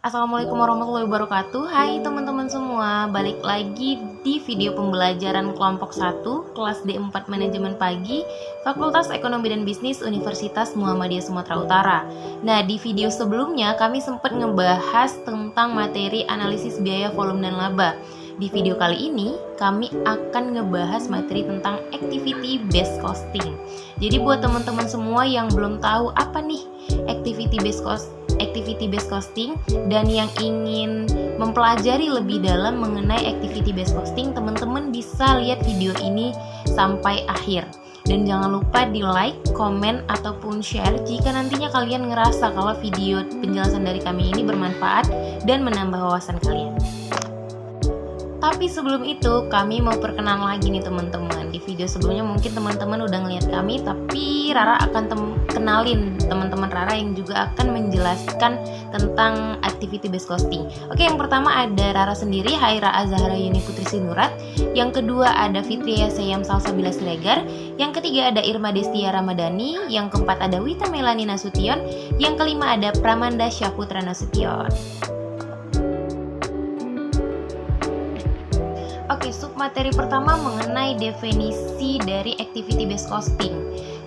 Assalamualaikum warahmatullahi wabarakatuh. Hai teman-teman semua, balik lagi di video pembelajaran kelompok 1 kelas D4 Manajemen Pagi Fakultas Ekonomi dan Bisnis Universitas Muhammadiyah Sumatera Utara. Nah, di video sebelumnya kami sempat ngebahas tentang materi analisis biaya, volume, dan laba. Di video kali ini kami akan ngebahas materi tentang activity based costing. Jadi buat teman-teman semua yang belum tahu apa nih activity based costing dan yang ingin mempelajari lebih dalam mengenai activity based costing, teman-teman bisa lihat video ini sampai akhir. Dan jangan lupa di like, komen, ataupun share jika nantinya kalian ngerasa kalau video penjelasan dari kami ini bermanfaat dan menambah wawasan kalian. Tapi sebelum itu, kami mau perkenalan lagi nih teman-teman. Di video sebelumnya mungkin teman-teman udah ngeliat kami, tapi Rara akan kenalin teman-teman Rara yang juga akan menjelaskan tentang activity based costing. Oke, yang pertama ada Rara sendiri, Haira Azahra Yuni Putri Sinurat. Yang kedua ada Fitria Seyam Salsabila Siregar. Yang ketiga ada Irma Destia Ramadhani. Yang keempat ada Wita Melani Nasution. Yang kelima ada Pramanda Syaputra Nasution. Oke, submateri pertama mengenai definisi dari activity based costing.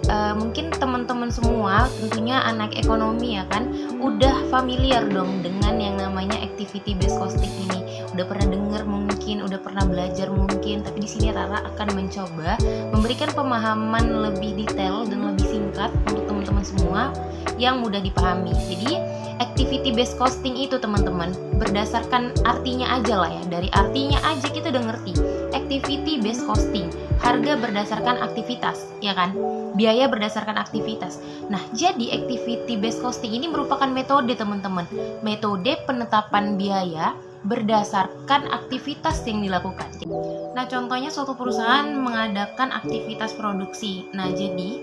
Mungkin teman-teman semua, tentunya anak ekonomi ya kan, udah familiar dong dengan yang namanya activity based costing ini. Udah pernah dengar mungkin, udah pernah belajar mungkin, tapi di sini Rara akan mencoba memberikan pemahaman lebih detail dan lebih singkat untuk teman-teman semua yang mudah dipahami. Jadi activity based costing itu teman-teman berdasarkan artinya aja lah ya. Dari artinya aja kita udah ngerti. Activity based costing, harga berdasarkan aktivitas, ya kan? Biaya berdasarkan aktivitas. Nah, jadi activity based costing ini merupakan metode teman-teman. Metode penetapan biaya berdasarkan aktivitas yang dilakukan. Nah, contohnya suatu perusahaan mengadakan aktivitas produksi. Nah, jadi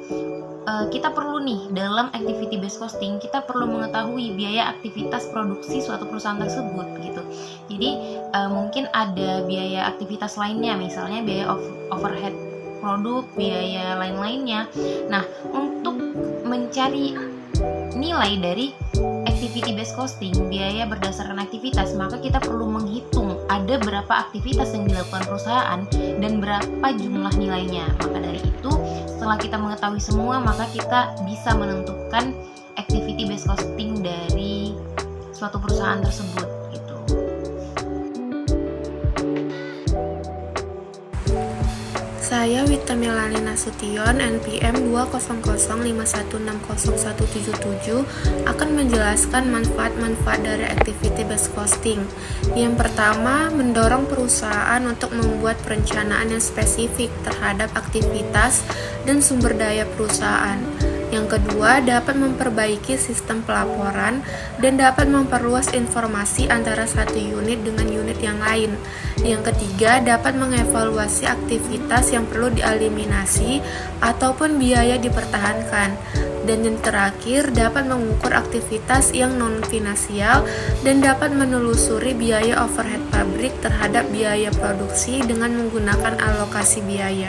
kita perlu nih dalam activity based costing, kita perlu mengetahui biaya aktivitas produksi suatu perusahaan tersebut gitu. Jadi mungkin ada biaya aktivitas lainnya, misalnya biaya overhead produk, biaya lain-lainnya. Nah, untuk mencari nilai dari activity based costing, biaya berdasarkan aktivitas, maka kita perlu menghitung ada berapa aktivitas yang dilakukan perusahaan dan berapa jumlah nilainya. Maka dari itu, setelah kita mengetahui semua, maka kita bisa menentukan activity based costing dari suatu perusahaan tersebut gitu. Saya Wita Melani Nasution, NPM 20051601777, akan menjelaskan manfaat-manfaat dari activity based costing. Yang pertama, mendorong perusahaan untuk membuat perencanaan yang spesifik terhadap aktivitas dan sumber daya perusahaan. Yang kedua, dapat memperbaiki sistem pelaporan dan dapat memperluas informasi antara satu unit dengan unit yang lain. Yang ketiga, dapat mengevaluasi aktivitas yang perlu dieliminasi ataupun biaya dipertahankan. Dan yang terakhir, dapat mengukur aktivitas yang non-finansial dan dapat menelusuri biaya overhead pabrik terhadap biaya produksi dengan menggunakan alokasi biaya.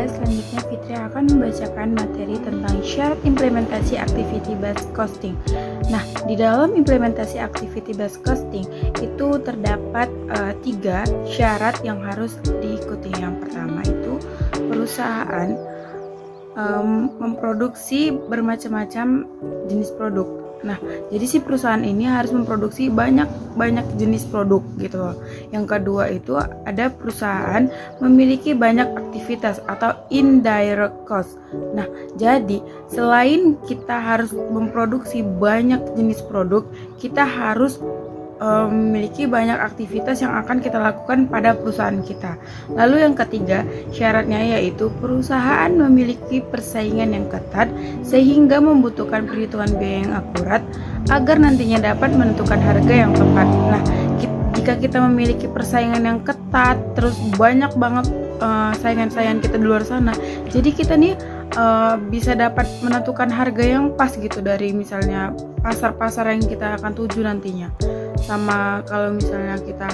Selanjutnya Fitri akan membacakan materi tentang syarat implementasi activity based costing. Nah, di dalam implementasi activity based costing itu terdapat 3 syarat yang harus diikuti. Yang pertama itu perusahaan memproduksi bermacam-macam jenis produk. Nah, jadi si perusahaan ini harus memproduksi banyak jenis produk gitu loh. Yang kedua itu ada perusahaan memiliki banyak aktivitas atau indirect cost. Nah, jadi selain kita harus memproduksi banyak jenis produk, kita harus memiliki banyak aktivitas yang akan kita lakukan pada perusahaan kita. Lalu yang ketiga, syaratnya yaitu perusahaan memiliki persaingan yang ketat sehingga membutuhkan perhitungan biaya yang akurat agar nantinya dapat menentukan harga yang tepat. Nah, jika kita memiliki persaingan yang ketat, terus banyak banget saingan-saingan kita di luar sana, jadi kita nih bisa dapat menentukan harga yang pas gitu dari misalnya pasar-pasar yang kita akan tuju nantinya. Sama kalau misalnya kita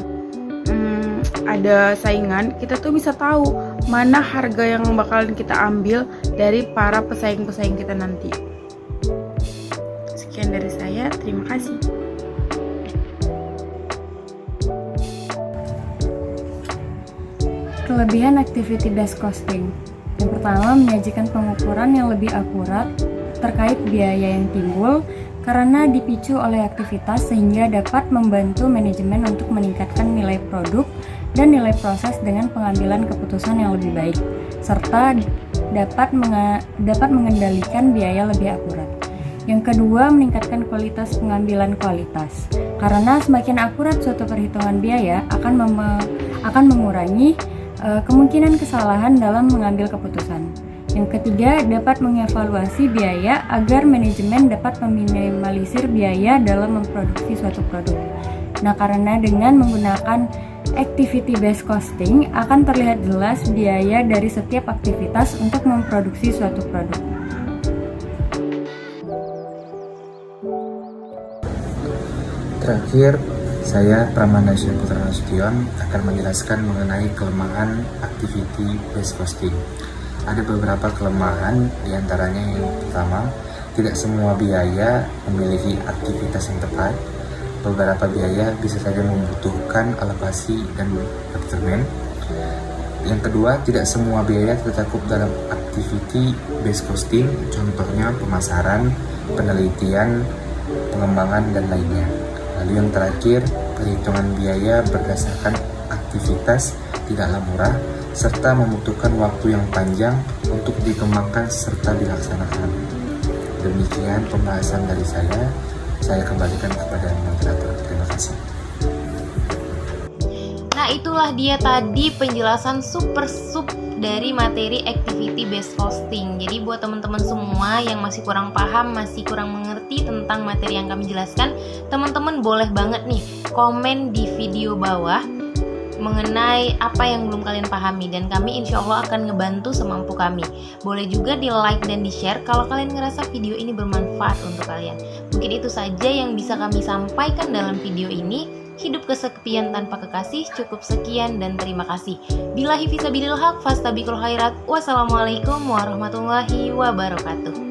ada saingan, kita tuh bisa tahu mana harga yang bakalan kita ambil dari para pesaing-pesaing kita nanti. Sekian dari saya, terima kasih. Kelebihan activity based costing. Yang pertama, menyajikan pengukuran yang lebih akurat terkait biaya yang timbul karena dipicu oleh aktivitas sehingga dapat membantu manajemen untuk meningkatkan nilai produk dan nilai proses dengan pengambilan keputusan yang lebih baik, serta dapat mengendalikan biaya lebih akurat. Yang kedua, meningkatkan kualitas pengambilan kualitas. Karena semakin akurat suatu perhitungan biaya akan mengurangi kemungkinan kesalahan dalam mengambil keputusan. Yang ketiga, dapat mengevaluasi biaya agar manajemen dapat meminimalisir biaya dalam memproduksi suatu produk. Nah, karena dengan menggunakan activity based costing akan terlihat jelas biaya dari setiap aktivitas untuk memproduksi suatu produk. Terakhir, saya Pramana Putra Nasution akan menjelaskan mengenai kelemahan activity based costing. Ada beberapa kelemahan, diantaranya yang pertama, tidak semua biaya memiliki aktivitas yang tepat. Beberapa biaya bisa saja membutuhkan alokasi dan manajemen. Yang kedua, tidak semua biaya tercakup dalam activity based costing, contohnya pemasaran, penelitian, pengembangan, dan lainnya. Lalu yang terakhir, perhitungan biaya berdasarkan aktivitas tidaklah murah, serta membutuhkan waktu yang panjang untuk dikembangkan serta dilaksanakan. Demikian pembahasan dari saya kembalikan kepada moderator. Terima kasih. Nah, itulah dia tadi penjelasan super dari materi activity based costing. Jadi buat teman-teman semua yang masih kurang paham, masih kurang mengerti tentang materi yang kami jelaskan, teman-teman boleh banget nih komen di video bawah mengenai apa yang belum kalian pahami, dan kami insya Allah akan ngebantu semampu kami. Boleh juga di like dan di share kalau kalian ngerasa video ini bermanfaat untuk kalian. Mungkin itu saja yang bisa kami sampaikan dalam video ini. Hidup kesepian tanpa kekasih. Cukup sekian dan terima kasih. Billahi fisabilil haq, fastabiqul khairat. Wassalamualaikum warahmatullahi wabarakatuh.